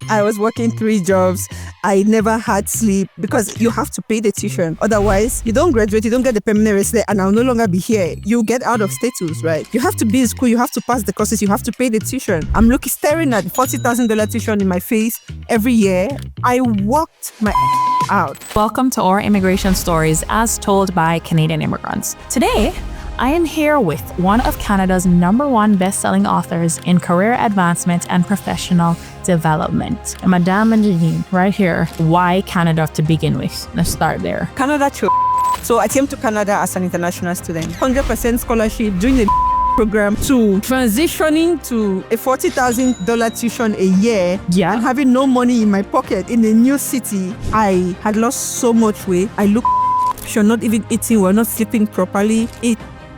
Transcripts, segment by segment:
I was working 3 jobs. I never had sleep because you have to pay the tuition. Otherwise, you don't graduate, you don't get the permanent resident, and I'll no longer be here. You get out of status, right? You have to be in school, you have to pass the courses, you have to pay the tuition. I'm staring at $40,000 tuition in my face every year. I walked my out. Welcome to our immigration stories as told by Canadian immigrants. Today, I am here with one of Canada's #1 best-selling authors in career advancement and professional development, Madame Nadine, right here. Why Canada to begin with? Let's start there. Canada chose. So I came to Canada as an international student. 100% scholarship, doing a program to transitioning to a $40,000 tuition a year. Yeah. And having no money in my pocket in a new city. I had lost so much weight. I looked not even eating well, not sleeping properly.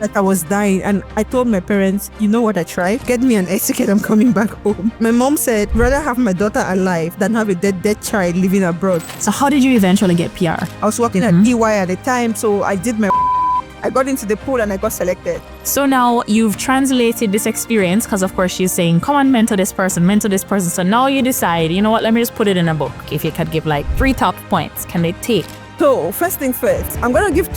Like I was dying, and I told my parents, you know what I tried? Get me an air ticket, I'm coming back home. My mom said, rather have my daughter alive than have a dead child living abroad. So how did you eventually get PR? I was working at EY at the time, so I did I got into the pool and I got selected. So now you've translated this experience, because of course she's saying, come on, mentor this person. So now you decide, you know what, let me just put it in a book. If you could give like 3 top points, can they take? So first thing first, I'm going to give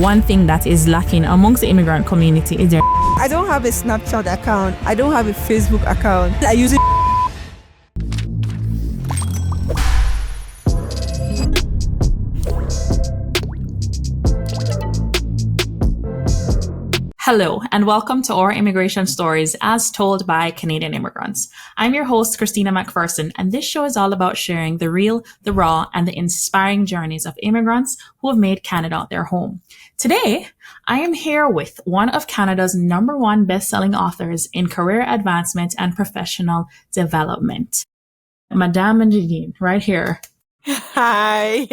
one thing that is lacking amongst the immigrant community is there. I don't have a Snapchat account. I don't have a Facebook account. I use it. Hello, and welcome to our immigration stories as told by Canadian immigrants. I'm your host, Christina McPherson, and this show is all about sharing the real, the raw, and the inspiring journeys of immigrants who have made Canada their home. Today, I am here with one of Canada's #1 best-selling authors in career advancement and professional development, Madame Nadine, right here. Hi.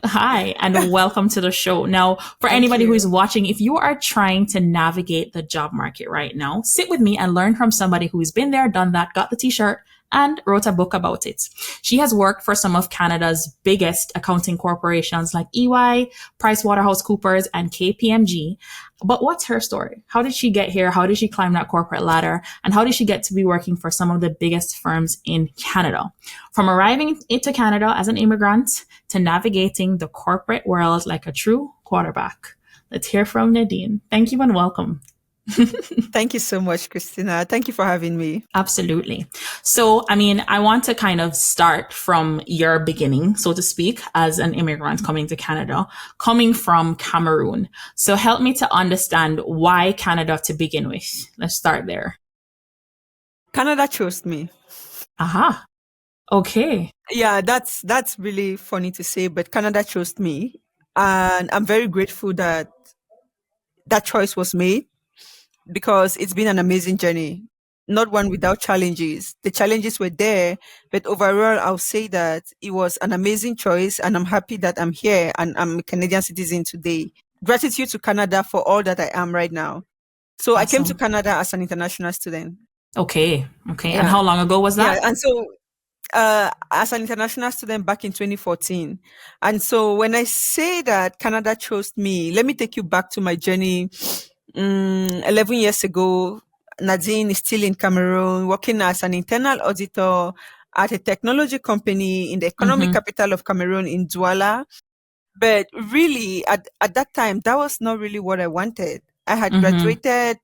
Hi, and welcome to the show. Now, for anybody who is watching, if you are trying to navigate the job market right now, sit with me and learn from somebody who's been there, done that, got the t-shirt, and wrote a book about it. She has worked for some of Canada's biggest accounting corporations like EY, PricewaterhouseCoopers, and KPMG. But what's her story? How did she get here? How did she climb that corporate ladder? And how did she get to be working for some of the biggest firms in Canada? From arriving into Canada as an immigrant to navigating the corporate world like a true quarterback. Let's hear from Nadine. Thank you and welcome. Thank you so much, Christina. Thank you for having me. Absolutely. So, I want to kind of start from your beginning, so to speak, as an immigrant coming to Canada, coming from Cameroon. So help me to understand why Canada to begin with. Let's start there. Canada chose me. Aha. Okay. Yeah, that's really funny to say, but Canada chose me. And I'm very grateful that that choice was made, because it's been an amazing journey, not one without challenges. The challenges were there, but overall, I'll say that it was an amazing choice, and I'm happy that I'm here and I'm a Canadian citizen today. Gratitude to Canada for all that I am right now. So awesome. I came to Canada as an international student. Okay. Yeah. And how long ago was that? Yeah, and so as an international student back in 2014. And so when I say that Canada chose me, let me take you back to my journey. 11 years ago, Nadine is still in Cameroon, working as an internal auditor at a technology company in the economic capital of Cameroon in Douala. But really, at that time, that was not really what I wanted. I had graduated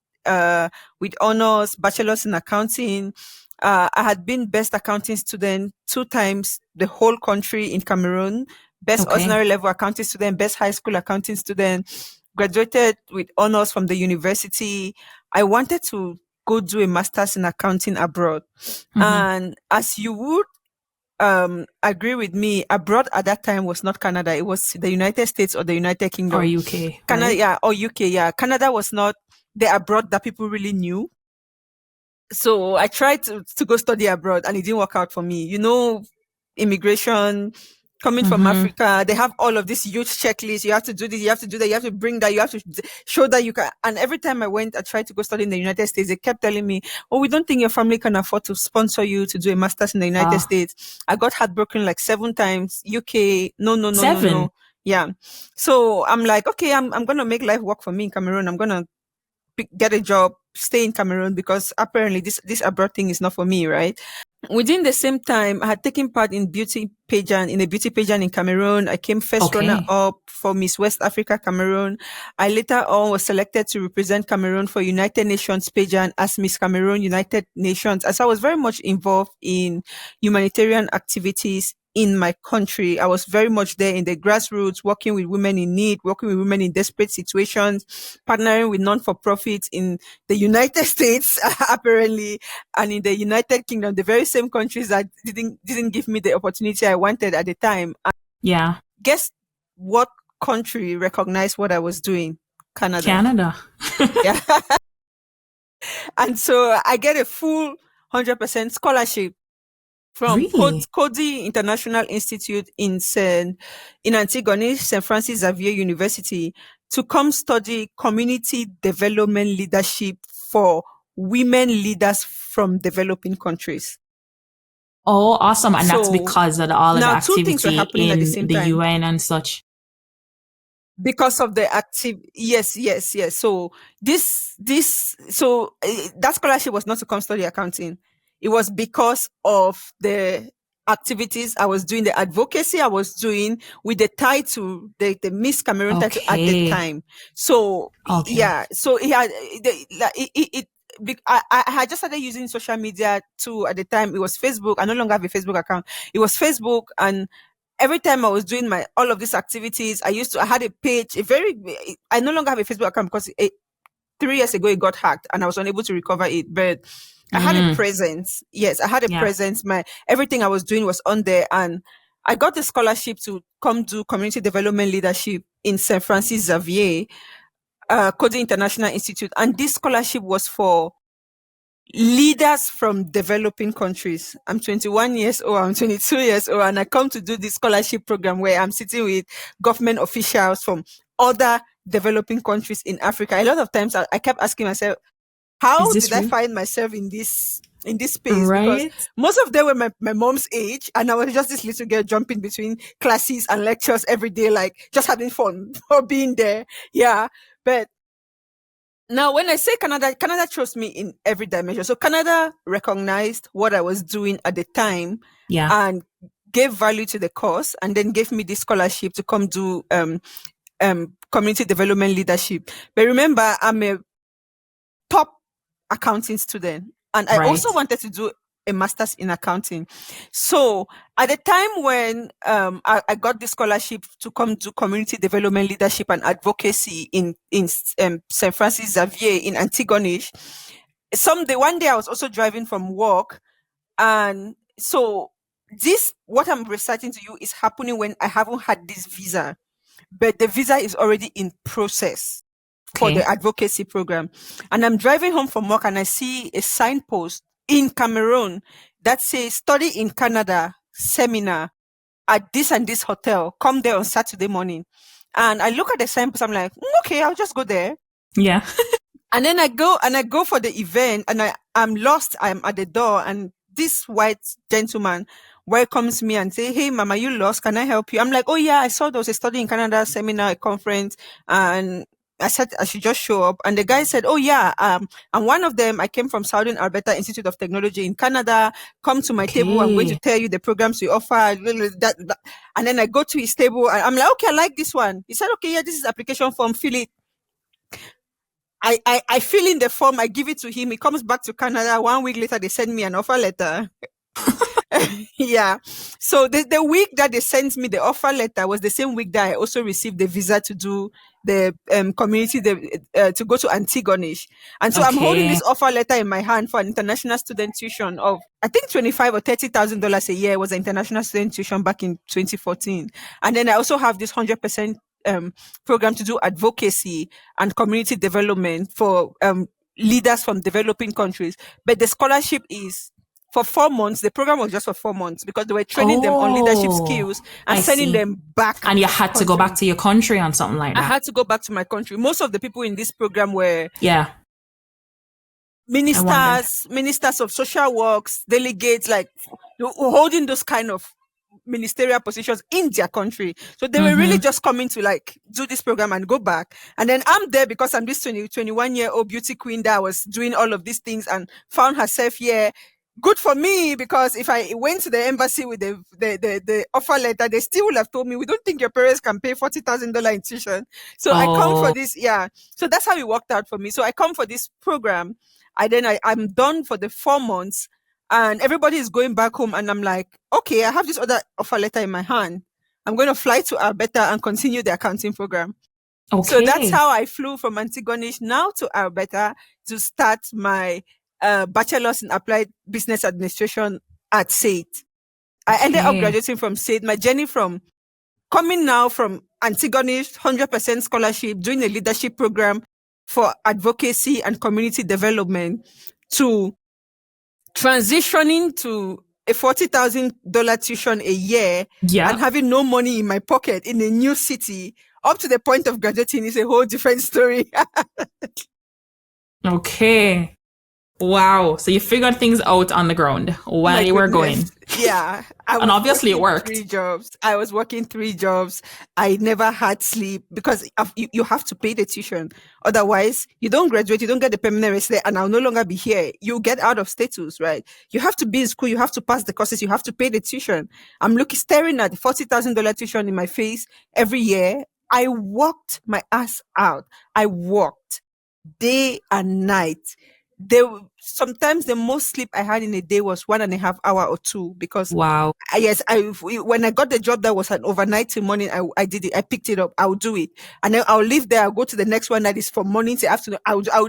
with honors, bachelor's in accounting. I had been best accounting student 2 times the whole country in Cameroon, best ordinary level accounting student, best high school accounting student. Graduated with honors from the university. I wanted to go do a master's in accounting abroad. And as you would agree with me, abroad at that time was not Canada. It was the United States or the United Kingdom. Or UK. Canada, right? yeah, or UK, yeah. Canada was not the abroad that people really knew. So I tried to go study abroad, and it didn't work out for me. You know, immigration, coming from Africa, they have all of this huge checklist. You have to do this, you have to do that, you have to bring that, you have to show that you can. And every time I tried to go study in the United States, they kept telling me, oh, we don't think your family can afford to sponsor you to do a master's in the United States. I got heartbroken like 7 times. UK, no. 7? No. Yeah. So I'm like, okay, I'm going to make life work for me in Cameroon. I'm going to get a job, stay in Cameroon, because apparently this abroad thing is not for me, right? Within the same time, I had taken part in a beauty pageant in Cameroon. I came first runner Okay. up for Miss West Africa Cameroon. I later on was selected to represent Cameroon for United Nations pageant as Miss Cameroon United Nations. As I was very much involved in humanitarian activities in my country. I was very much there in the grassroots, working with women in need, working with women in desperate situations, partnering with non-for-profits in the United States, apparently, and in the United Kingdom, the very same countries that didn't give me the opportunity I wanted at the time. And Yeah. guess what country recognized what I was doing? Canada. Canada. Yeah. And so I get a full 100% scholarship from Really? Cody International Institute in Antigonish, St. Francis Xavier University, to come study community development leadership for women leaders from developing countries. Oh, awesome. And that's So because of all of the now two things were activity happening at the in same the time UN and such. because of the active. Yes, yes, yes. So that scholarship was not to come study accounting. It was because of the activities I was doing, the advocacy I was doing with the title, the Miss Cameroon title at the Okay. time. So Okay. yeah, so it had I had just started using social media too at the time. It was Facebook. I no longer have a Facebook account. It was Facebook, and every time I was doing my all of these activities, I had a page, I no longer have a Facebook account because 3 years ago it got hacked and I was unable to recover it. But I had a Mm, presence. Yes, I had a yeah. presence. My everything I was doing was on there, and I got a scholarship to come do community development leadership in St. Francis Xavier, Cody International Institute, and this scholarship was for leaders from developing countries. I'm 21 years old, I'm 22 years old, and I come to do this scholarship program where I'm sitting with government officials from other developing countries in Africa. A lot of times I kept asking myself, Is how this did I real? find myself in this space? Because Right? most of them were my mom's age, and I was just this little girl jumping between classes and lectures every day, like just having fun for being there. Yeah. But now, when I say Canada, Canada trusts me in every dimension. So Canada recognized what I was doing at the time Yeah. and gave value to the course, and then gave me this scholarship to come do community development leadership. But remember, I'm a top accounting student, and I also Right. wanted to do a master's in accounting. So at the time when I got the scholarship to come do community development leadership and advocacy in St. Francis Xavier in Antigonish, one day I was also driving from work, and so this what I'm reciting to you is happening when I haven't had this visa, but the visa is already in process for the Okay. advocacy program. And I'm driving home from work and I see a signpost in Cameroon that says study in Canada seminar at this and this hotel. Come there on Saturday morning. And I look at the signpost, I'm like, okay, I'll just go there. Yeah. And then I go for the event, and I'm lost. I'm at the door, and this white gentleman welcomes me and say, "Hey mama, you lost? Can I help you?" I'm like, "Oh yeah, I saw there was a study in Canada seminar, a conference, and I said I should just show up." And the guy said, "Oh yeah, I'm one of them. I came from Southern Alberta Institute of Technology in Canada. Come to my table. I'm going to Okay. tell you the programs we offer." And then I go to his table, and I'm like, "Okay, I like this one." He said, "Okay, yeah, this is application form. Fill it." I fill in the form, I give it to him. He comes back to Canada. 1 week later, they send me an offer letter. Yeah. So the week that they sent me the offer letter was the same week that I also received the visa to do the to go to Antigonish. And so I'm holding Okay. this offer letter in my hand for an international student tuition of, I think, 25 or $30,000 a year was an international student tuition back in 2014. And then I also have this 100% program to do advocacy and community development for leaders from developing countries. But the scholarship is for 4 months. The program was just for 4 months because they were training them on leadership Oh, skills and I sending see. them back And you to the had to go back country. to your country on something like I that. had to go back to my country. Most of the people in this program were Yeah. I wondered. ministers of social works, delegates, like holding those kind of ministerial positions in their country. So they were really Mm-hmm. just coming to like do this program and go back. And then I'm there because I'm this 21-year-old beauty queen that was doing all of these things and found herself here Good for me, because if I went to the embassy with the offer letter, they still would have told me, we don't think your parents can pay $40,000 in tuition. So I come for Oh, this. Yeah. So that's how it worked out for me. So I come for this program. I'm done for the 4 months, and everybody is going back home. And I'm like, okay, I have this other offer letter in my hand. I'm going to fly to Alberta and continue the accounting program. So that's okay. how I flew from Antigonish now to Alberta to start my bachelor's in applied business administration at SAIT. I ended up Okay. graduating from SAIT. My journey from coming now from Antigonish, 100% scholarship, doing a leadership program for advocacy and community development, to transitioning to a $40,000 tuition a year and Yep. having no money in my pocket in a new city up to the point of graduating is a whole different story. Okay. Wow. So you figured things out on the ground while My you were goodness. going. Yeah. I And was obviously it working worked. 3 jobs. I was working 3 jobs. I never had sleep because you have to pay the tuition. Otherwise, you don't graduate, you don't get the permanent resident, and I'll no longer be here. You get out of status, right? You have to be in school, you have to pass the courses, you have to pay the tuition. I'm looking, staring at the $40,000 tuition in my face every year. I worked my ass out. I worked day and night. Sometimes the most sleep I had in a day was 1.5 hour or two, because Wow. yes, when I got the job that was an overnight till morning, I did it. I picked it up. I'll do it, and then I'll leave there. I'll go to the next one that is from morning to afternoon.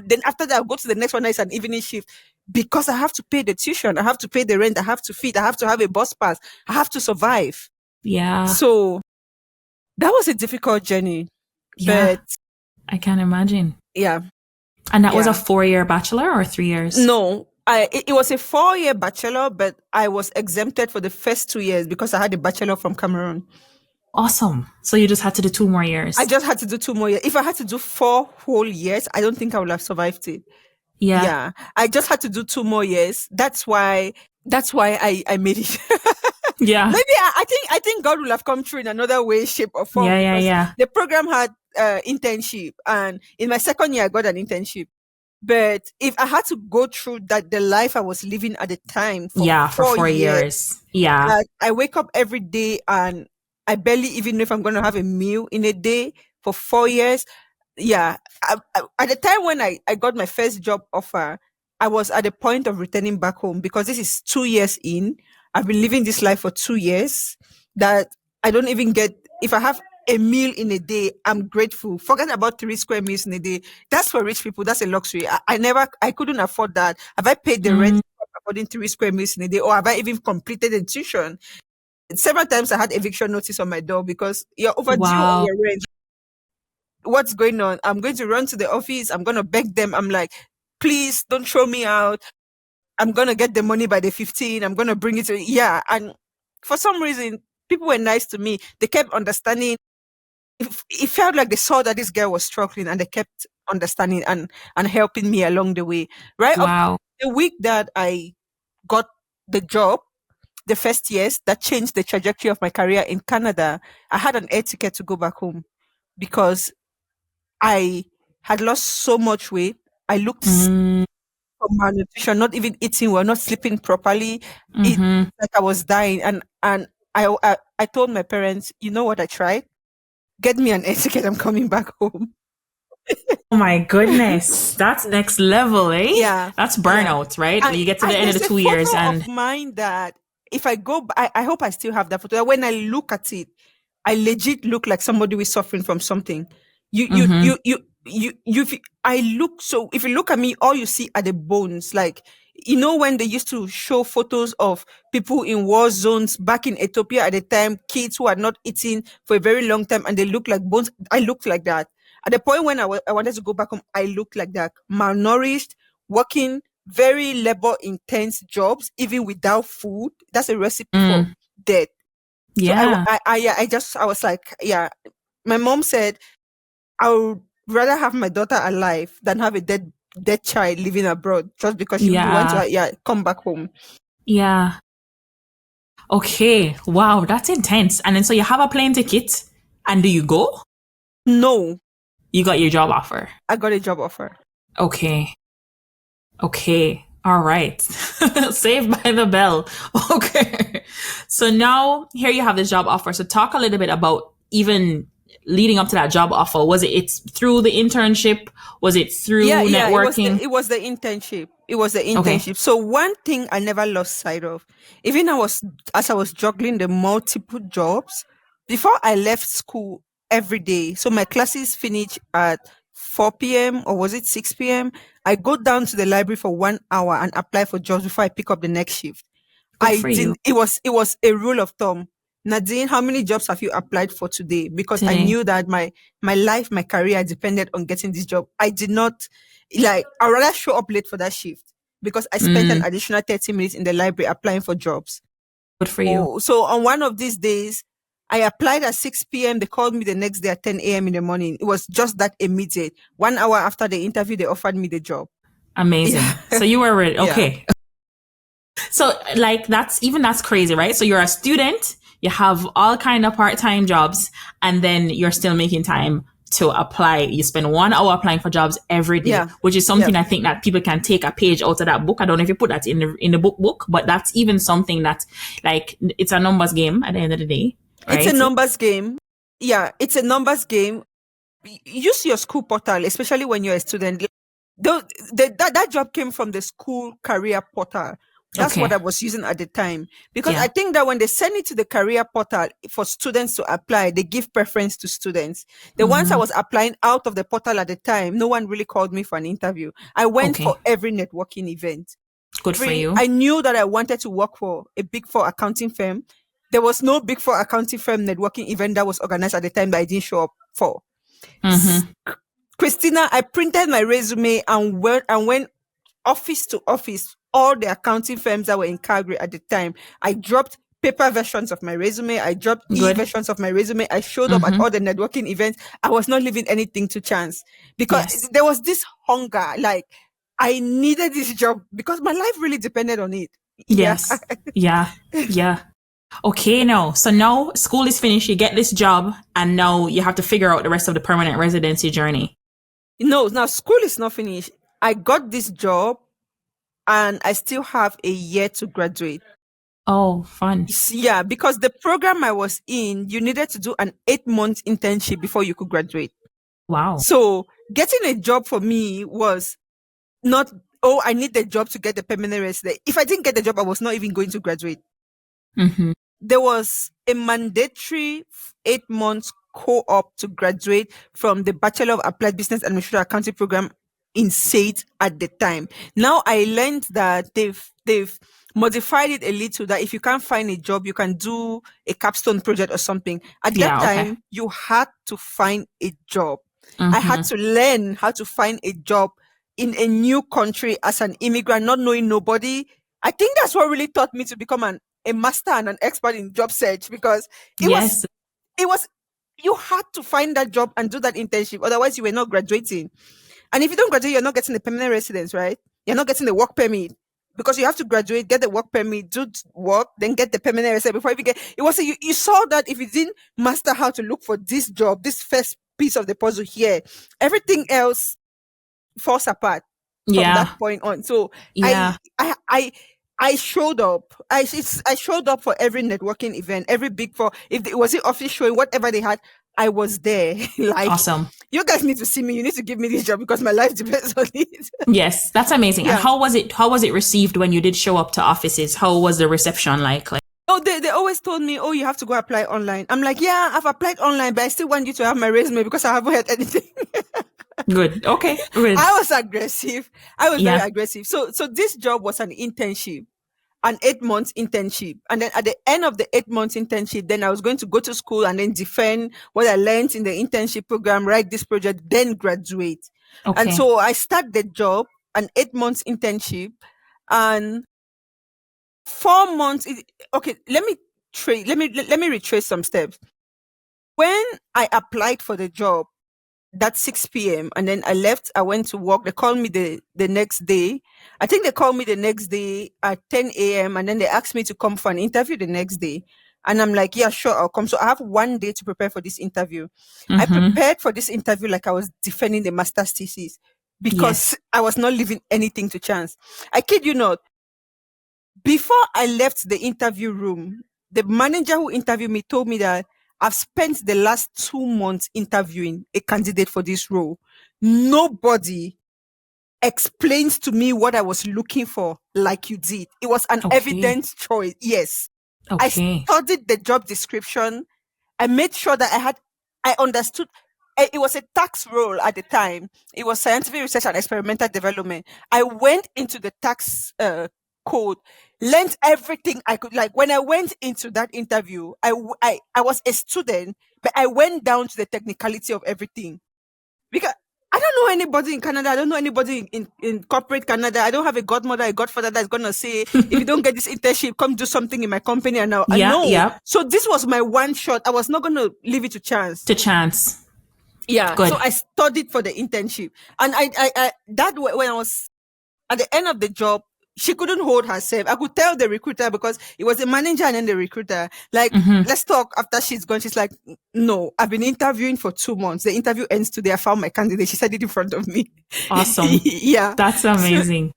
Then after that I'll go to the next one that is an evening shift, because I have to pay the tuition, I have to pay the rent, I have to feed, I have to have a bus pass, I have to survive. Yeah. So that was a difficult journey, Yeah. but I can imagine. yeah, And that was a yeah. 4-year bachelor or 3 years? No, it was a 4 year bachelor, but I was exempted for the first 2 years because I had a bachelor from Cameroon. Awesome. So you just had to do 2 more I years. just had to do 2 more years. If I had to do 4 whole years, I don't think I would have survived it. Yeah. Yeah, I just had to do 2 more years. That's why I made it. Yeah. Maybe I think God will have come through in another way, shape, or form, Yeah. Yeah. because Yeah. the program had internship, and in my second year I got an internship. But if I had to go through that, the life I was living at the time for Yeah. For four four years, years. Yeah. I wake up every day and I barely even know if I'm going to have a meal in a day for 4 years. Yeah. At the time when I got my first job offer, I was at the point of returning back home, because this is 2 years in. I've been living this life for 2 years that I don't even get, if I have a meal in a day, I'm grateful. Forget about 3 square meals in a day. That's for rich people. That's a luxury. I couldn't afford that. Have I paid the rent Mm, according to 3 square meals in a day, or have I even completed the tuition? Several times I had eviction notice on my door because you're overdue on wow. your rent. What's going on? I'm going to run to the office. I'm going to beg them. I'm like, please don't throw me out. I'm going to get the money by the 15. I'm going to bring it to, yeah. And for some reason, people were nice to me. They kept understanding. It felt like they saw that this girl was struggling, and they kept understanding and helping me along the way. Right up Wow. the week that I got the job, the first years that changed the trajectory of my career in Canada, I had an air ticket to go back home because I had lost so much weight. I looked sick Mm, from malnutrition, not even eating well, not sleeping properly. It mm-hmm. like I was dying, and I told my parents, you know what, I tried. Get me an air ticket. I'm coming back home. Oh my goodness. That's next level, eh? Yeah, That's yeah. burnout, right? And You get to the end of there's the a 2 years photo of and mine that if I go, I hope I still have that photo. When I look at it, I legit look like somebody who is suffering from something. You, you, mm-hmm. you, you, I look so. If you look at me, all you see are the bones. Like, when they used to show photos of people in war zones back in Ethiopia at the time, kids who had not eaten for a very long time, and they look like bones. I looked like that. At the point when I wanted to go back home, I looked like that, malnourished, working very labor intense jobs, even without food. That's a recipe for Mm, death. So yeah. I was like, yeah. My mom said I would rather have my daughter alive than have a dead child living abroad, just because she would want Yeah. to, come back home. Yeah. Okay. Wow, that's intense. And then so you have a plane ticket and do you go? No, You got your job offer. I got a job offer. Okay. Okay. All right. Saved by the bell. Okay. So now here you have this job offer. So talk a little bit about even leading up to that job offer. Was it's through the internship? Was it Yeah, through yeah, networking? it was the internship. It was the Okay. internship. So one thing I never lost sight of, even as I was juggling the multiple jobs, before I left school every day. So my classes finish at 4 p.m. or was it 6 p.m.? I go down to the library for 1 hour and apply for jobs before I pick up the next shift. Good I for you didn't. It was a rule of thumb. Nadine, how many jobs have you applied for today? Because I today. knew that my life, my career depended on getting this job. I did not like. I'd rather show up late for that shift because I spent an Mm, additional 30 minutes in the library applying for jobs. good for you. So on one of these days, I applied at 6 p.m. They called me the next day at 10 a.m. in the morning. It was just that immediate. 1 hour after the interview, they offered me the job. Yeah, Amazing. So you were ready. yeah. Okay. So like that's crazy, right? So you're a student, you have all kind of part-time jobs, and then you're still making time to apply. You spend 1 hour applying for jobs every day, Yeah. which is Yeah. something I think that people can take a page out of that book. I don't know if you put that in the book, but that's even something that like it's a numbers game at the end of the day, It's a right? numbers game. Yeah, it's a numbers game. Use your school portal, especially when you're a student. That job came from the school career portal. That's what Okay. I was using at the time. Because I Yeah. think that when they send it to the career portal for students to apply, they give preference to students. The ones I Mm-hmm. was applying out of the portal at the time, no one really called me for an interview. I went Okay. for every networking event. Good for you. I knew that I wanted to work for a big four accounting firm. There was no big four accounting firm networking event that was organized at the time that I didn't show up for. S- Mm-hmm. Christina, I printed my resume and went office to office, all the accounting firms that were in Calgary at the time. I dropped paper versions of my resume. I dropped Good. versions of my resume. I showed up at Mm-hmm. all the networking events. I was not leaving anything to chance because Yes. there was this hunger. Like I needed this job because my life really depended on it. Yeah. Yes. Yeah. Yeah. Okay, now. So now school is finished, you get this job, and now you have to figure out the rest of the permanent residency journey. No, now school is not finished. I got this job and I still have a year to graduate. Oh, fun. Yeah, because the program I was in, you needed to do an 8 month internship before you could graduate. Wow. So getting a job for me was not, oh, I need the job to get the permanent resident. If I didn't get the job, I was not even going to graduate. Mm-hmm. There was a mandatory 8 months co-op to graduate from the Bachelor of Applied Business Administration Accounting program in SAIT at the time. Now I learned that they've modified it a little that if you can't find a job, you can do a capstone project or something. At that Yeah, okay. time, you had to find a job. I had Mm-hmm. to learn how to find a job in a new country as an immigrant, not knowing nobody. I think that's what really taught me to become a master and an expert in job search because it was Yes. it was you had to find that job and do that internship. Otherwise, you were not graduating. And if you don't graduate, you're not getting the permanent residence, right? You're not getting the work permit because you have to graduate, get the work permit, work, then get the permanent residence before you get. It was you saw that if you didn't master how to look for this job, this first piece of the puzzle here, everything else falls apart from that Yeah. point on. So I Yeah. I I I showed up. I showed up for every networking event, every big four. If it was it office showing, whatever they had, I was there. Like Awesome. you guys need to see me. You need to give me this job because my life depends on it. Yes, that's amazing. And Yeah. how was it received when you did show up to offices? How was the reception like? Oh, they always told me, oh, you have to go apply online. I'm like, yeah, I've applied online, but I still want you to have my resume because I haven't heard anything. Good. Okay. Good. I was aggressive. I was very Yeah. aggressive. So this job was an internship, an 8 months internship. And then at the end of the 8 months internship, then I was going to go to school and then defend what I learned in the internship program, write this project, then graduate. And Okay. so I start the job, an 8 months internship, and 4 months. Okay, let me retrace some steps. When I applied for the job, that's 6 p.m. And then I left. I went to work. They called me the next day. I think they called me the next day at 10 a.m. And then they asked me to come for an interview the next day. And I'm like, yeah, sure, I'll come. So I have one day to prepare for this interview. I Mm-hmm. prepared for this interview like I was defending the master's thesis. because I was not leaving anything to chance. I kid you not. Before I left the interview room, the manager who interviewed me told me that I've spent the last 2 months interviewing a candidate for this role. Nobody explains to me what I was looking for like you did. It was an Okay. evident choice. Yes. I Okay. studied the job description. I made sure that I understood. It was a tax role at the time. It was scientific research and experimental development. I went into the tax code, learned everything I could. Like when I went into that interview, I was a student, but I went down to the technicality of everything because I don't know anybody in Canada. I don't know anybody in corporate Canada. I don't have a godmother, a godfather that's going to say, if you don't get this internship, come do something in my company. And I Yeah. know. Yeah. So this was my one shot. I was not going to leave it to chance. To chance. Yeah. Good. So I studied for the internship. And when I was at the end of the job, she couldn't hold herself. I could tell the recruiter because it was the manager and then the recruiter, like, let's talk after she's gone. She's like, no, I've been interviewing for 2 months. The interview ends today. I found my candidate. She said it in front of me. Awesome. Yeah. That's amazing.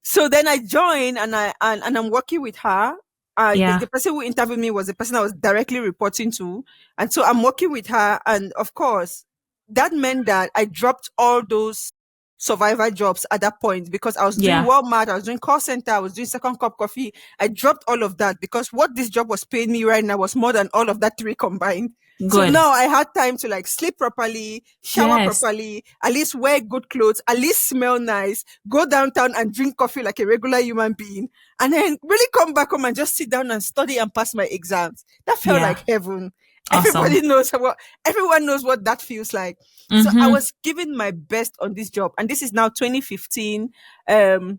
So then I joined and I'm working with her. Yeah. The person who interviewed me was the person I was directly reporting to. And so I'm working with her. And of course, that meant that I dropped all those survivor jobs at that point because I was doing Yeah. Walmart, I was doing call center, I was doing second cup coffee. I dropped all of that because what this job was paying me right now was more than all of that three combined. So Good. now I had time to like sleep properly, shower Yes. properly, at least wear good clothes, at least smell nice, go downtown and drink coffee like a regular human being, and then really come back home and just sit down and study and pass my exams. That felt Yeah. like heaven. Awesome. Everyone knows what that feels like. So I was giving my best on this job. And this is now 2015. Oil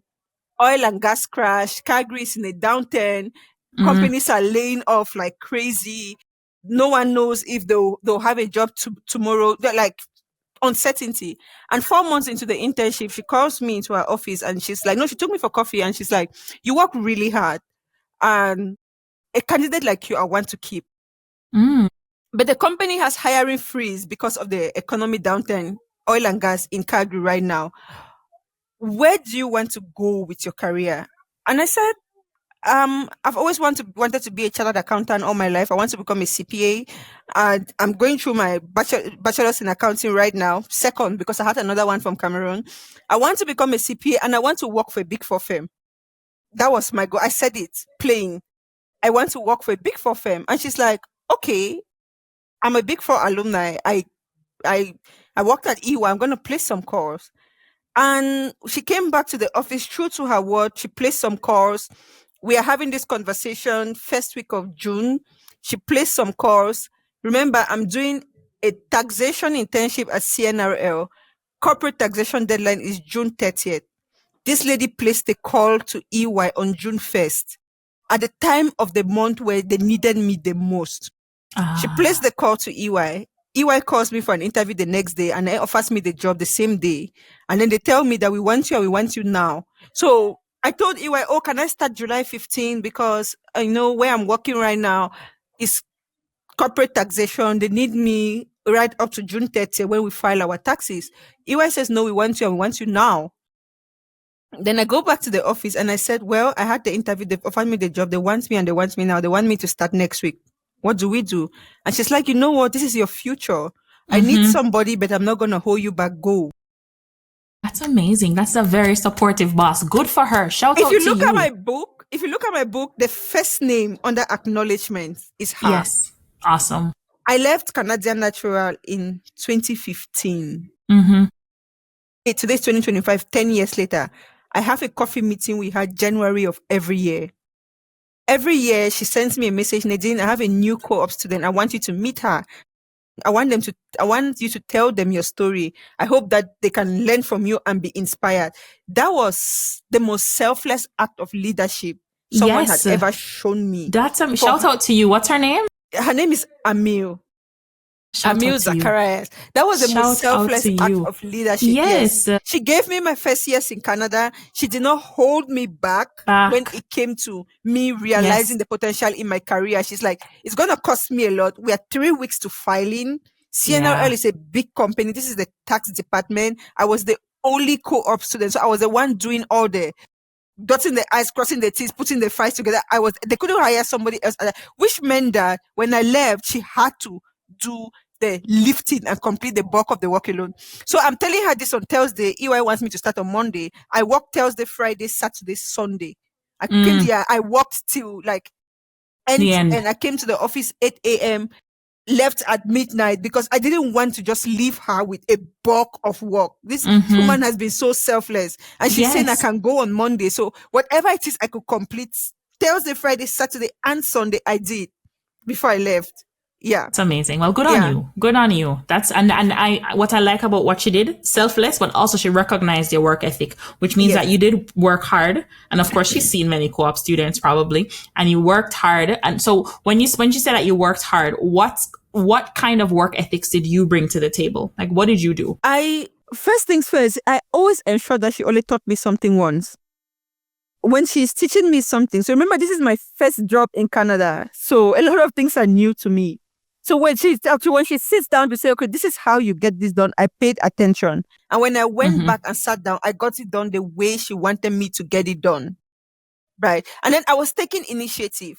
and gas crash, Calgary is in a downturn. Companies are laying off like crazy. No one knows if they'll have a job tomorrow. They're like uncertainty. And 4 months into the internship, she calls me into her office and she's like, no, she took me for coffee and she's like, you work really hard. And a candidate like you, I want to keep. But the company has hiring freeze because of the economic downturn, oil and gas in Calgary right now. Where do you want to go with your career? And I said, I've always wanted to be a chartered accountant all my life. I want to become a CPA, and I'm going through my bachelor's in accounting right now. Second, because I had another one from Cameroon. I want to become a CPA, and I want to work for a Big Four firm. That was my goal. I said it plain. I want to work for a Big Four firm, and she's like, okay. I'm a Big Four alumni. I worked at EY. I'm going to place some calls. And she came back to the office true to her word. She placed some calls. We are having this conversation first week of June. She placed some calls. Remember, I'm doing a taxation internship at CNRL. Corporate taxation deadline is June 30th. This lady placed a call to EY on June 1st at the time of the month where they needed me the most. She placed the call to EY. EY calls me for an interview the next day and offers me the job the same day. And then they tell me that we want you and we want you now. So I told EY, oh, can I start July 15? Because I know where I'm working right now is corporate taxation. They need me right up to June 30 when we file our taxes. EY says, no, we want you and we want you now. Then I go back to the office and I said, well, I had the interview. They've offered me the job. They want me and they want me now. They want me to start next week. What do we do? And she's like, you know what? This is your future. I need somebody, but I'm not going to hold you back. Go. That's amazing. That's a very supportive boss. Good for her. Shout out to you. If you look at my book, the first name under acknowledgement is her. Yes. Awesome. I left Canadian Natural in 2015. Today's 2025, 10 years later. I have a coffee meeting we had January of every year. Every year, she sends me a message, Nadine, I have a new co-op student. I want you to meet her. I want you to tell them your story. I hope that they can learn from you and be inspired. That was the most selfless act of leadership someone had ever shown me. That's shout out to you. What's her name? Her name is Amil. Amil Zacharias. That was the most selfless act of leadership. Yes. She gave me my first years in Canada. She did not hold me back when it came to me realizing the potential in my career. She's like, it's going to cost me a lot. We are 3 weeks to filing. CNRL is a big company. This is the tax department. I was the only co-op student. So I was the one doing all the dotting the I's, crossing the T's, putting the files together. They couldn't hire somebody else, which meant that when I left, she had to do the lifting and complete the bulk of the work alone. So I'm telling her this on Thursday. EY wants me to start on Monday. I worked Thursday, Friday, Saturday, Sunday. I came here, I worked till like end The to end. end. I came to the office 8 a.m., left at midnight because I didn't want to just leave her with a bulk of work. This woman has been so selfless. And she's saying I Yes. can go on Monday. So whatever it is I could complete Thursday, Friday, Saturday, and Sunday, I did before I left. Yeah. It's amazing. Well, good on Yeah. you. Good on you. That's and I what I like about what she did, selfless, but also she recognized your work ethic, which means Yes. that you did work hard. And of course, she's seen many co-op students probably, and you worked hard. And so when she said that you worked hard, what kind of work ethics did you bring to the table? Like, what did you do? First things first, I always ensure that she only taught me something once. When she's teaching me something, so remember, this is my first job in Canada. So a lot of things are new to me. So when she sits down to say, okay, this is how you get this done, I paid attention. And when I went back and sat down, I got it done the way she wanted me to get it done. Right. And then I was taking initiative.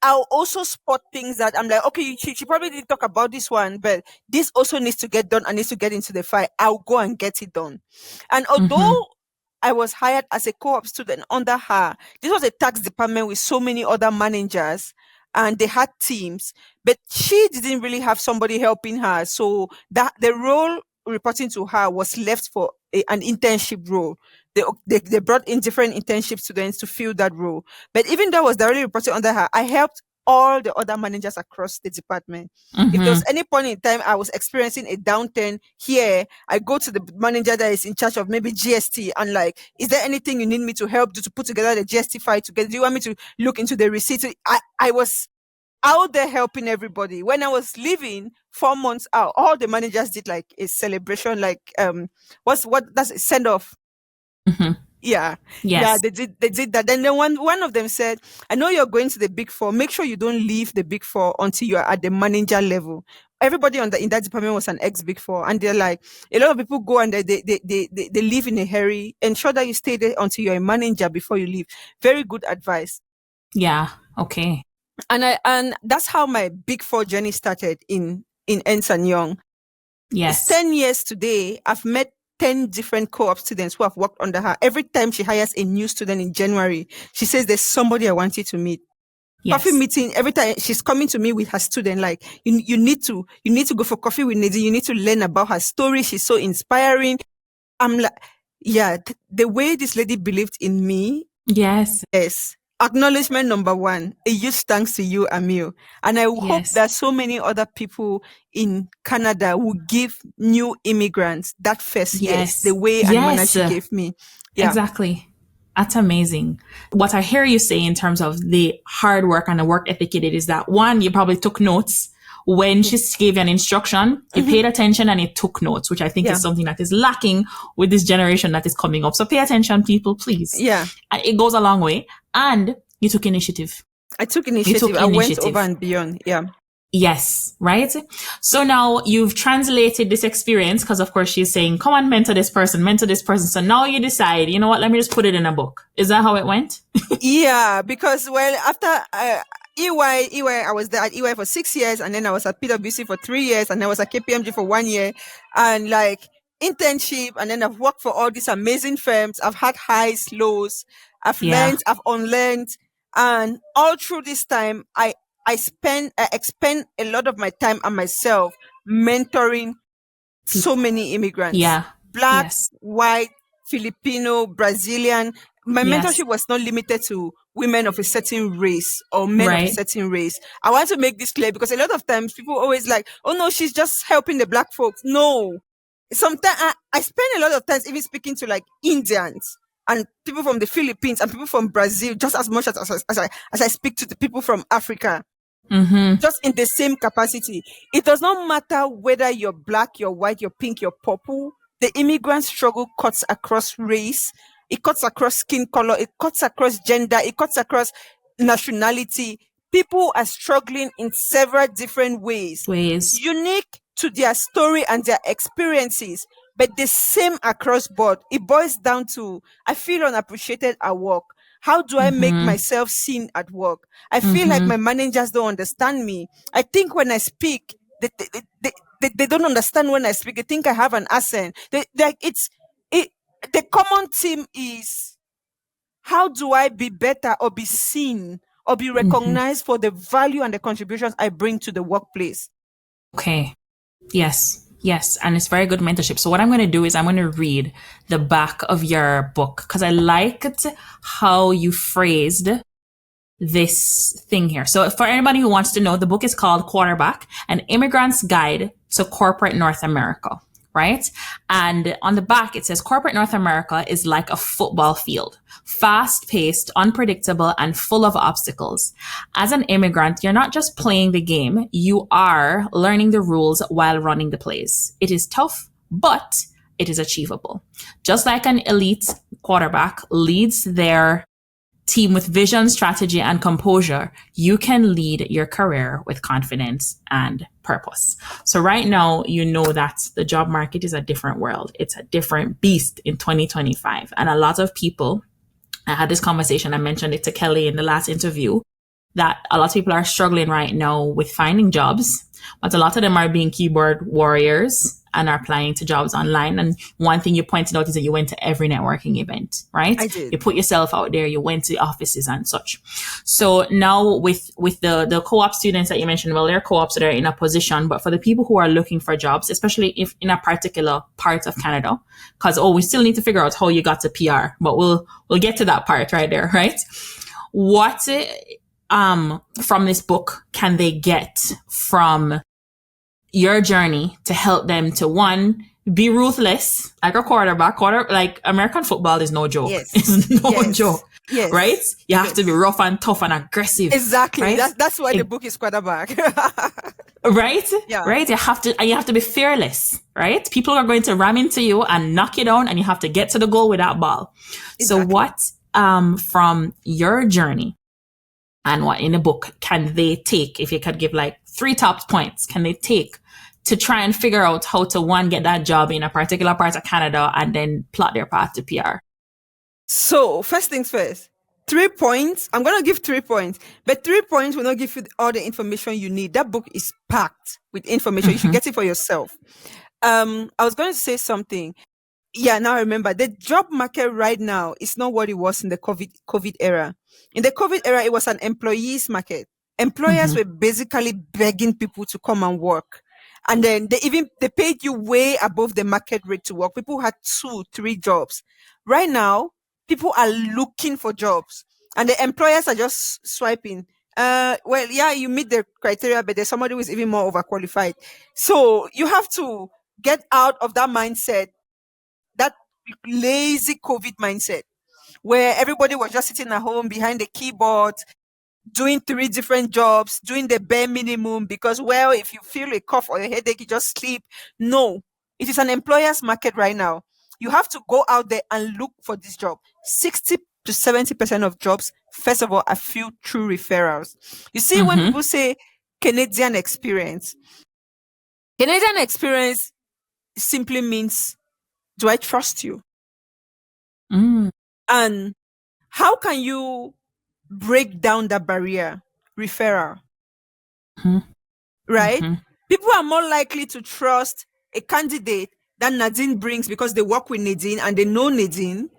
I'll also spot things that I'm like, okay, she probably didn't talk about this one, but this also needs to get done and needs to get into the file. I'll go and get it done. And although I was hired as a co-op student under her, this was a tax department with so many other managers and they had teams, but she didn't really have somebody helping her. So that the role reporting to her was left for an internship role. They brought in different internship students to fill that role. But even though I was directly reporting under her, I helped all the other managers across the department. If there was any point in time I was experiencing a downturn here, I go to the manager that is in charge of maybe GST and like, is there anything you need me to help do to put together the GST file together? Do you want me to look into the receipt? I was out there helping everybody. When I was leaving 4 months out, all the managers did like a celebration, like that's a send off. Yeah. Yes. Yeah, they did that. Then one of them said, I know you're going to the big four. Make sure you don't leave the big four until you're at the manager level. Everybody in that department was an ex big four. And they're like, a lot of people go and they leave in a hurry. Ensure that you stay there until you're a manager before you leave. Very good advice. Yeah. Okay. And that's how my big four journey started in Ernst & Young. Yes. It's 10 years today. I've met 10 different co-op students who have worked under her. Every time she hires a new student in January, she says, there's somebody I want you to meet. Yes. Coffee meeting, every time she's coming to me with her student, like, you need to go for coffee with Nadine. You need to learn about her story. She's so inspiring. I'm like, yeah, the way this lady believed in me. Yes. Yes. Acknowledgement number one, a huge thanks to you, Amil. And I hope that so many other people in Canada will give new immigrants that first yes, the way and manner she gave me. Yeah. Exactly. That's amazing. What I hear you say in terms of the hard work and the work ethic it is that one, you probably took notes. When she gave you an instruction, you paid attention and you took notes, which I think is something that is lacking with this generation that is coming up. So pay attention, people, please. Yeah. It goes a long way. And you took initiative. I took initiative. I went over and beyond. Yeah. Yes, right? So now you've translated this experience because, of course, she's saying, come on, mentor this person, mentor this person. So now you decide, you know what, let me just put it in a book. Is that how it went? Yeah, because, well, after EY, I was there at EY for 6 years, and then I was at PwC for 3 years, and I was at KPMG for 1 year, and like internship, and then I've worked for all these amazing firms. I've had highs, lows. I've learned, I've unlearned, and all through this time, I expend a lot of my time and myself mentoring so many immigrants. Yeah. Black, white, Filipino, Brazilian. My mentorship was not limited to women of a certain race or men of a certain race. I want to make this clear because a lot of times people always like, oh no, she's just helping the black folks. No. Sometimes I spend a lot of times even speaking to like Indians and people from the Philippines and people from Brazil just as much as I speak to the people from Africa. Just in the same capacity. It does not matter whether you're black, you're white, you're pink, you're purple. The immigrant struggle cuts across race. It cuts across skin color. It cuts across gender. It cuts across nationality. People are struggling in several different ways. Unique to their story and their experiences. but the same across board. It boils down to, I feel unappreciated at work. How do I make Mm-hmm. myself seen at work? I feel like Mm-hmm. my managers don't understand me. I think when I speak, they don't understand when I speak. They think I have an accent. It. The common theme is, how do I be better or be seen or be Mm-hmm. recognized for the value and the contributions I bring to the workplace? Okay. Yes. Yes. And it's very good mentorship. So what I'm going to do is I'm going to read the back of your book because I liked how you phrased this thing here. So for anybody who wants to know, the book is called Quarterback, An Immigrant's Guide to Corporate North America, right? And on the back, it says corporate North America is like a football field, fast paced, unpredictable, and full of obstacles. As an immigrant, you're not just playing the game, you are learning the rules while running the plays. It is tough, but it is achievable. Just like an elite quarterback leads their team with vision, strategy, and composure, you can lead your career with confidence and purpose. So right now, you know that the job market is a different world. It's a different beast in 2025. And a lot of people, I had this conversation, I mentioned it to Kelly in the last interview, that a lot of people are struggling right now with finding jobs, but a lot of them are being keyboard warriors and are applying to jobs online. And one thing you pointed out is that you went to every networking event, right? I did. You put yourself out there, you went to the offices and such. So now with the co-op students that you mentioned, well, they're co-ops that are in a position, but for the people who are looking for jobs, especially if in a particular part of Canada, because, we still need to figure out how you got to PR, but we'll get to that part right there, right? What, from this book can they get from your journey to help them to, one, be ruthless, like a quarterback. Like American football is no joke. Yes. It's no Yes. joke. Yes. Right? You have Yes. to be rough and tough and aggressive. Exactly. Right? That's why the book is quarterback. Right? Yeah. Right? You have to be fearless, right? People are going to ram into you and knock you down and you have to get to the goal with that ball. Exactly. So what, from your journey and what in the book can they take, if you could give like 3 top points, can they take to try and figure out how to, one, get that job in a particular part of Canada and then plot their path to PR? So first things first, 3 points. I'm going to give 3 points, but 3 points will not give you all the information you need. That book is packed with information. You should get it for yourself. I was going to say something. Yeah, now I remember. The job market right now is not what it was in the COVID era. In the COVID era, it was an employees market. Employers were basically begging people to come and work. And then they paid you way above the market rate to work. People had 2, 3 jobs. Right now, people are looking for jobs and the employers are just swiping. Well, yeah, you meet the criteria, but there's somebody who is even more overqualified. So you have to get out of that mindset, that lazy COVID mindset where everybody was just sitting at home behind the keyboard, doing 3 different jobs, doing the bare minimum because, well, if you feel a cough or a headache, you just sleep. No, it is an employer's market right now. You have to go out there and look for this job. 60 to 70% of jobs, first of all, are filled through referrals. You see, when people say Canadian experience simply means, do I trust you? And how can you break down that barrier? Referral. Right? People are more likely to trust a candidate that Nadine brings because they work with Nadine and they know Nadine,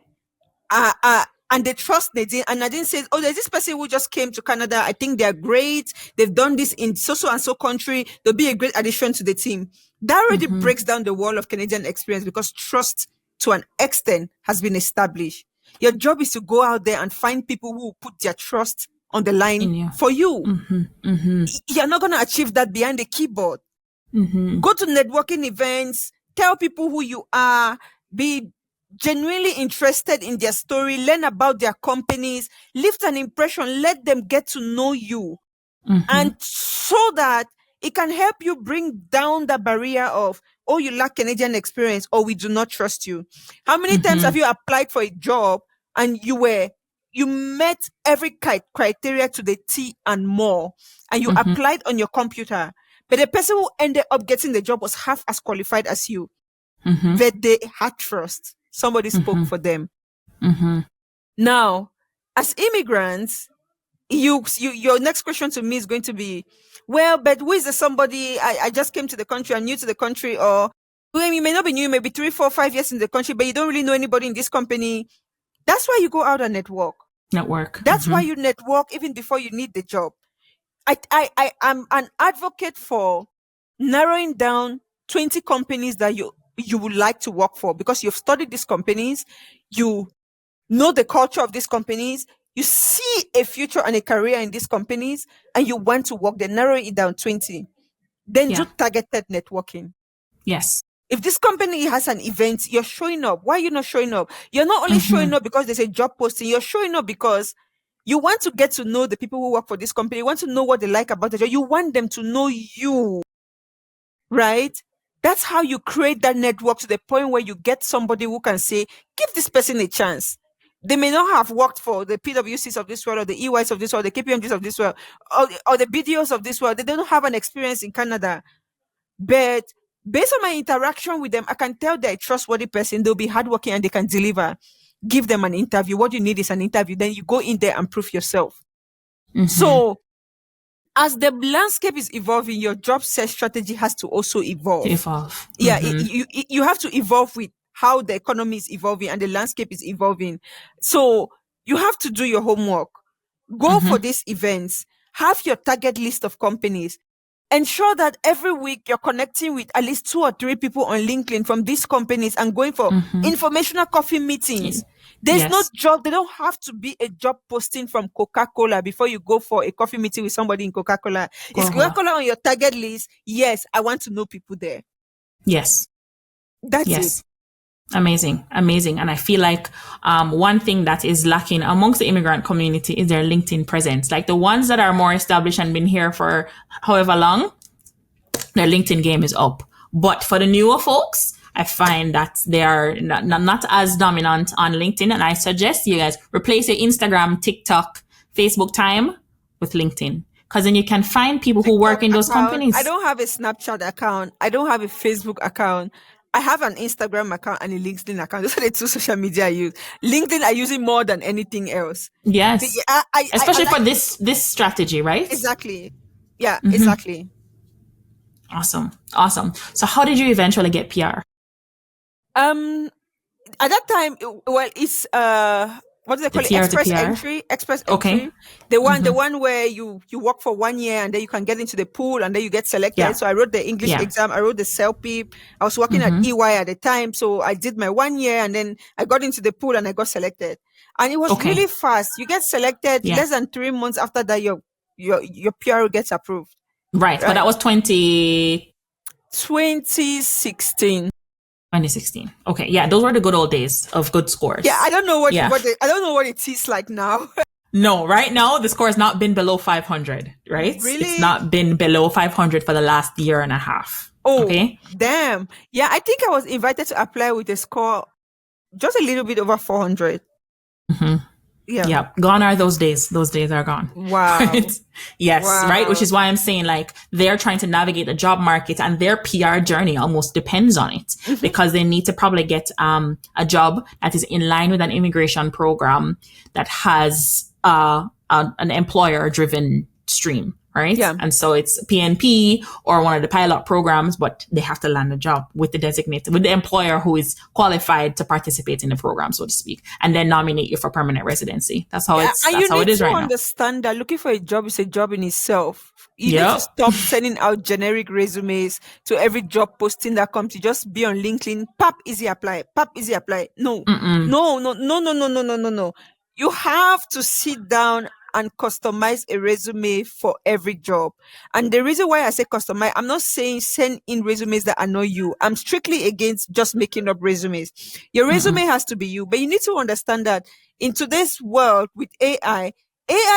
and they trust Nadine. And Nadine says, oh, there's this person who just came to Canada. I think they're great. They've done this in so and so country. They'll be a great addition to the team. That already breaks down the wall of Canadian experience because trust to an extent has been established. Your job is to go out there and find people who put their trust on the line for you. You're not going to achieve that behind the keyboard. Go to networking events, tell people who you are, be genuinely interested in their story, learn about their companies, lift an impression, let them get to know you. And so that it can help you bring down the barrier of, oh, you lack Canadian experience, or we do not trust you. How many times have you applied for a job and you met every criteria to the T and more, and you applied on your computer, but the person who ended up getting the job was half as qualified as you? but they had trust. Somebody spoke for them. Now, as immigrants, your next question to me is going to be, well, but who is the somebody? I just came to the country, I'm new to the country, or well, you may not be new, maybe 3, 4, 5 years in the country, but you don't really know anybody in this company. That's why you go out and network. That's why you network even before you need the job. I am an advocate for narrowing down 20 companies that you would like to work for, because you've studied these companies, you know the culture of these companies, you see a future and a career in these companies, and you want to work there. Narrow it down 20. Then do targeted networking. Yes. If this company has an event, you're showing up. Why are you not showing up? You're not only showing up because there's a job posting, you're showing up because you want to get to know the people who work for this company. You want to know what they like about the job. You want them to know you, right? That's how you create that network to the point where you get somebody who can say, give this person a chance. They may not have worked for the PwCs of this world, or the EYs of this world, the KPMGs of this world, or the BDOs of this world. They don't have an experience in Canada. But based on my interaction with them, I can tell they're a trustworthy person. They'll be hardworking and they can deliver. Give them an interview. What you need is an interview. Then you go in there and prove yourself. So as the landscape is evolving, your job search strategy has to also evolve. Yeah, you have to evolve with how the economy is evolving and the landscape is evolving. So you have to do your homework. Go for these events. Have your target list of companies. Ensure that every week you're connecting with at least 2 or 3 people on LinkedIn from these companies and going for informational coffee meetings. There's no job. They don't have to be a job posting from Coca-Cola before you go for a coffee meeting with somebody in Coca-Cola. Is Coca-Cola on your target list? Yes. I want to know people there. Yes. That's it. Amazing. And I feel like one thing that is lacking amongst the immigrant community is their LinkedIn presence. Like the ones that are more established and been here for however long, their LinkedIn game is up. But for the newer folks, I find that they are not as dominant on LinkedIn. And I suggest you guys replace your Instagram, TikTok, Facebook time with LinkedIn. Because then you can find people who work in those companies. I don't have a Snapchat account. I don't have a Facebook account. I have an Instagram account and a LinkedIn account. Those are the 2 social media I use. LinkedIn I use it more than anything else. Yes. Especially for this strategy, right? Exactly. Yeah, exactly. Awesome. So how did you eventually get PR? At that time, well, it's what do they call it? Express entry. The one where you work for 1 year and then you can get into the pool and then you get selected. Yeah. So I wrote the English exam. I wrote the CELPIP. I was working at EY at the time. So I did my 1 year and then I got into the pool and I got selected. And it was really fast. You get selected less than 3 months after that, your PR gets approved. Right. But that was 2016. 2016. Okay. Yeah. Those were the good old days of good scores. Yeah. I don't know what I don't know what it is like now. No, right now the score has not been below 500, right? Really? It's not been below 500 for the last year and a half. Oh, okay. Damn. Yeah. I think I was invited to apply with a score just a little bit over 400. Yeah. Gone are those days. Those days are gone. Wow. Right? Yes. Wow. Right. Which is why I'm saying like they're trying to navigate the job market and their PR journey almost depends on it because they need to probably get a job that is in line with an immigration program that has an employer driven stream. Right. Yeah. And so it's PNP or one of the pilot programs, but they have to land a job with the employer who is qualified to participate in the program, so to speak, and then nominate you for permanent residency. That's how it is right now. You need to understand that looking for a job is a job in itself. You need to stop sending out generic resumes to every job posting that comes. You just be on LinkedIn, pap, easy apply, pap, easy apply. No. You have to sit down and customize a resume for every job. And the reason why I say customize, I'm not saying send in resumes that annoy you. I'm strictly against just making up resumes. Your resume has to be you, but you need to understand that in today's world with AI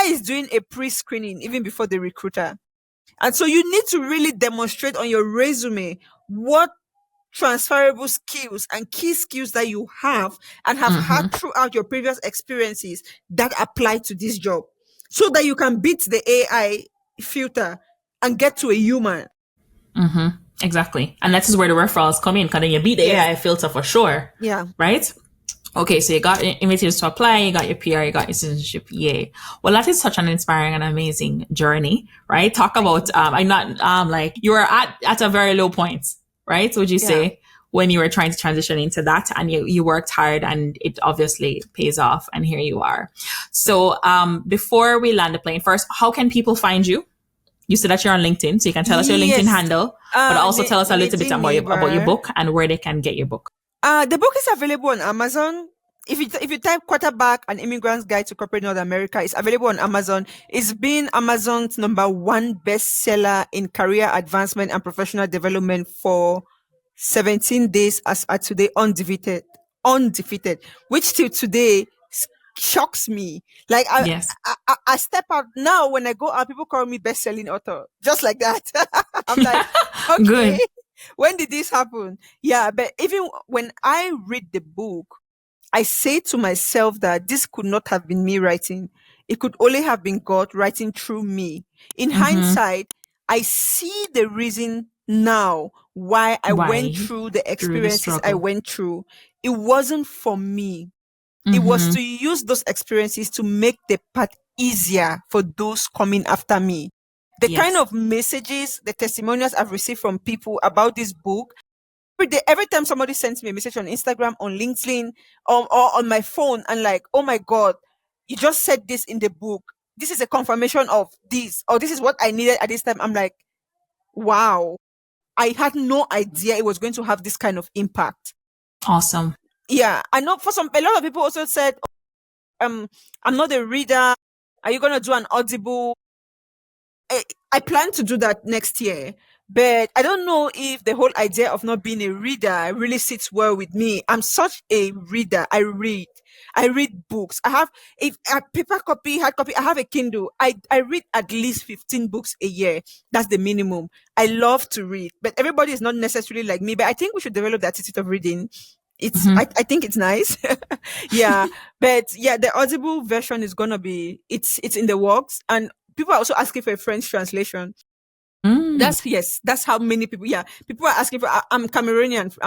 is doing a pre-screening even before the recruiter. And so you need to really demonstrate on your resume what transferable skills and key skills that you have and have had throughout your previous experiences that apply to this job, so that you can beat the AI filter and get to a human. Exactly. And that's where the referrals come in, because then you beat the Yes. AI filter for sure. Yeah. Right? Okay, so you got invitations to apply, you got your PR, you got your citizenship. Yay. Well, that is such an inspiring and amazing journey, right? Talk about, I'm not, like, you were at a very low point, right? Would you Yeah. say, when you were trying to transition into that, and you worked hard and it obviously pays off, and here you are. So, before we land the plane, first, how can people find you? You said that you're on LinkedIn, so you can tell us your LinkedIn Yes. handle, but also tell us a little bit Nadine about your Niba. book and where they can get your book. The book is available on Amazon. If you type Quarterback, an Immigrant's Guide to Corporate North America, it's available on Amazon. It's been Amazon's #1 bestseller in career advancement and professional development for 17 days as at today, undefeated, which till today shocks me. Like Yes. I step out now, when I go out, people call me best-selling author, just like that. I'm like, okay, Good. when did this happen? Yeah, but even when I read the book, I say to myself that this could not have been me writing. It could only have been God writing through me. In hindsight, I see the reason now why I went Why? through the Through the experiences I struggle. went through. It wasn't for me. It was to use those experiences to make the path easier for those coming after me. The kind Yes. of messages, the testimonials I've received from people about this book, every time somebody sends me a message on Instagram, on LinkedIn, or on my phone, and like, oh my God, you just said this in the book. This is a confirmation of this, or this is what I needed at this time. I'm like, wow, I had no idea it was going to have this kind of impact. Awesome. Yeah, I know a lot of people also said, I'm not a reader. Are you going to do an Audible? I plan to do that next year, but I don't know if the whole idea of not being a reader really sits well with me. I'm such a reader. I read books. I have a paper copy, hard copy. I have a Kindle. I read at least 15 books a year. That's the minimum. I love to read, but everybody is not necessarily like me. But I think we should develop the attitude of reading. I think it's nice. Yeah. But yeah, the Audible version is gonna be, it's in the works, and people are also asking for a French translation. That's how many people. Yeah, people are asking for. I'm Cameroonian.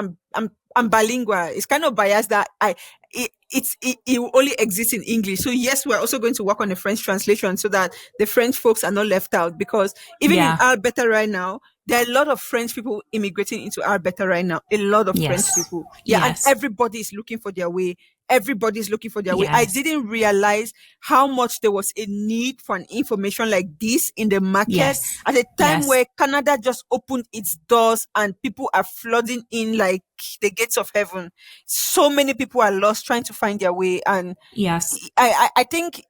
I'm bilingual. It's kind of biased that it will only exists in English. So yes, we're also going to work on a French translation so that the French folks are not left out. Because even in Yeah. Alberta right now, there are a lot of French people immigrating into Alberta right now. A lot of French Yes. people. Yeah, Yes. and everybody is looking for their way. Everybody's looking for their way. I Yes. didn't realize how much there was a need for an information like this in the market Yes. at a time Yes. where Canada just opened its doors and people are flooding in like the gates of heaven. So many people are lost trying to find their way. And Yes. I think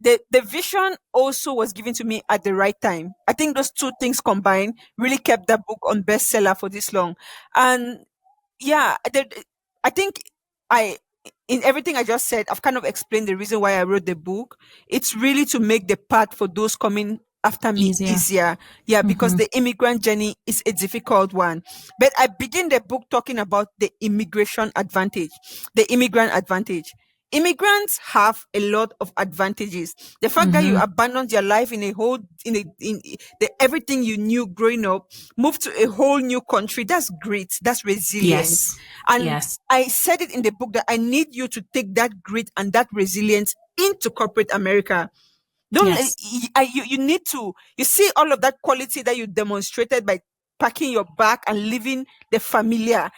the vision also was given to me at the right time. I think those two things combined really kept that book on bestseller for this long. And yeah, I think I in everything I just said, I've kind of explained the reason why I wrote the book. It's really to make the path for those coming after me Easier. easier. Yeah, because the immigrant journey is a difficult one. But I begin the book talking about the immigration advantage, the immigrant advantage. Immigrants have a lot of advantages. The fact that you abandoned your life in everything you knew growing up, moved to a whole new country, that's great. That's resilience. Yes. And Yes. I said it in the book that I need you to take that grit and that resilience into corporate America. Don't Yes. you need to, you see all of that quality that you demonstrated by packing your bag and leaving the familiar,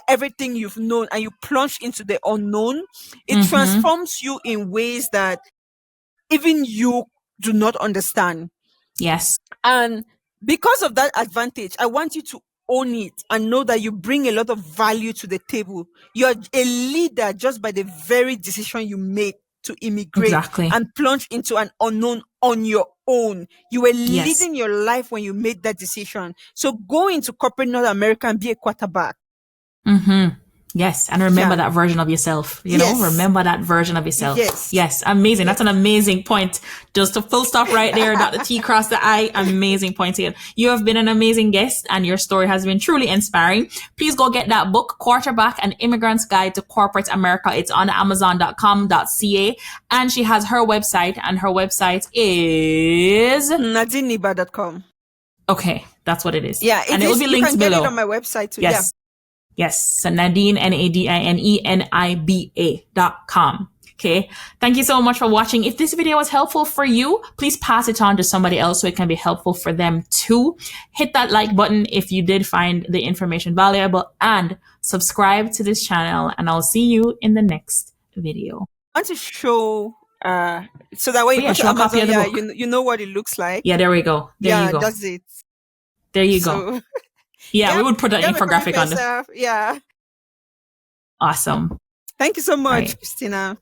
everything you've known, and you plunge into the unknown. It transforms you in ways that even you do not understand. Yes. And because of that advantage, I want you to own it and know that you bring a lot of value to the table. You're a leader just by the very decision you made to immigrate Exactly. and plunge into an unknown on your own. You were Yes. leading your life when you made that decision. So go into corporate North America and be a quarterback. Yes. And remember Yeah. that version of yourself. Yes. Remember that version of yourself. Yes. Yes. Amazing. That's an amazing point. Just a full stop right there. Dot the T cross the I. Amazing point here. You have been an amazing guest and your story has been truly inspiring. Please go get that book, Quarterback, An Immigrant's Guide to Corporate America. It's on amazon.com.ca. And she has her website, and her website is NadineNiba.com. Okay, that's what it is. Yeah, And it it will is. be You linked can get it below. on my website too. Yeah. Yes. Yes. So Nadine, NADINENIBA.com. Okay. Thank you so much for watching. If this video was helpful for you, please pass it on to somebody else so it can be helpful for them too. Hit that like button if you did find the information valuable, and subscribe to this channel, and I'll see you in the next video. I want to show so that when Oh you yeah, go to show a copy Amazon, of the yeah, book. you know what it looks like. Yeah, there we go. There you Yeah, go. that's it. There you go. So Yeah, we yep, would put an you have a great infographic on this. yourself. Yeah. Awesome. Thank you so much, Right. Christina.